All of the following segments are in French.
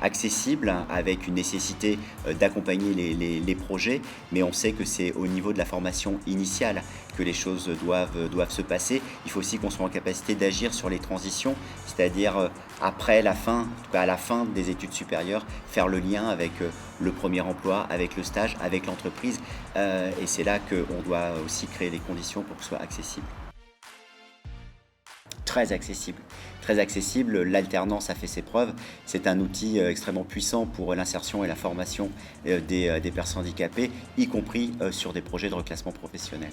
accessible avec une nécessité d'accompagner les projets, mais on sait que c'est au niveau de la formation initiale que les choses doivent se passer. Il faut aussi qu'on soit en capacité d'agir sur les transitions, c'est-à-dire après la fin, en tout cas à la fin des études supérieures, faire le lien avec le premier emploi, avec le stage, avec l'entreprise. Et c'est là qu'on doit aussi créer les conditions pour que ce soit accessible. Très accessible. Très accessible, l'alternance a fait ses preuves. C'est un outil extrêmement puissant pour l'insertion et la formation des personnes handicapées, y compris sur des projets de reclassement professionnel.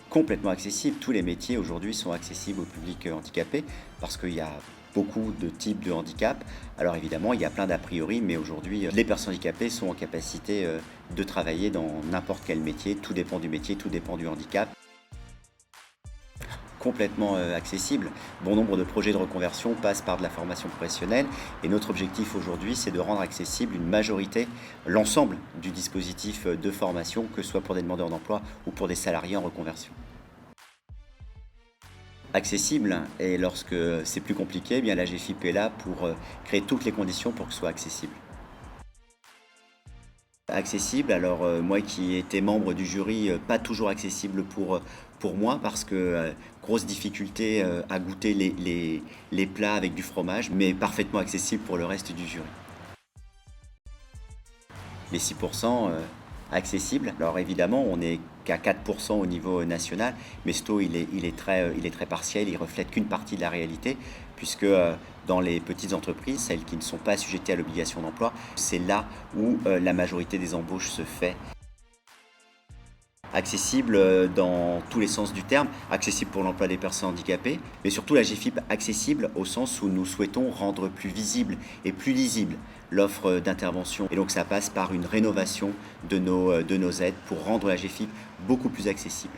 Complètement accessible. Tous les métiers aujourd'hui sont accessibles au public handicapé parce qu'il y a beaucoup de types de handicap. Alors évidemment, il y a plein d'a priori, mais aujourd'hui, les personnes handicapées sont en capacité de travailler dans n'importe quel métier. Tout dépend du métier, tout dépend du handicap. Complètement accessible. Bon nombre de projets de reconversion passent par de la formation professionnelle et notre objectif aujourd'hui, c'est de rendre accessible une majorité, l'ensemble du dispositif de formation, que ce soit pour des demandeurs d'emploi ou pour des salariés en reconversion. Accessible, et lorsque c'est plus compliqué, eh bien la GFIP est là pour créer toutes les conditions pour que ce soit accessible. Accessible, alors moi qui étais membre du jury, pas toujours accessible pour moi parce que grosse difficulté à goûter les plats avec du fromage, mais parfaitement accessible pour le reste du jury. Les 6% accessibles, alors évidemment on n'est qu'à 4% au niveau national, mais ce taux il est très partiel, il reflète qu'une partie de la réalité, puisque dans les petites entreprises, celles qui ne sont pas assujetties à l'obligation d'emploi, c'est là où la majorité des embauches se fait. Accessible dans tous les sens du terme, accessible pour l'emploi des personnes handicapées, mais surtout la GFIP accessible au sens où nous souhaitons rendre plus visible et plus lisible l'offre d'intervention. Et donc ça passe par une rénovation de nos aides pour rendre la GFIP beaucoup plus accessible.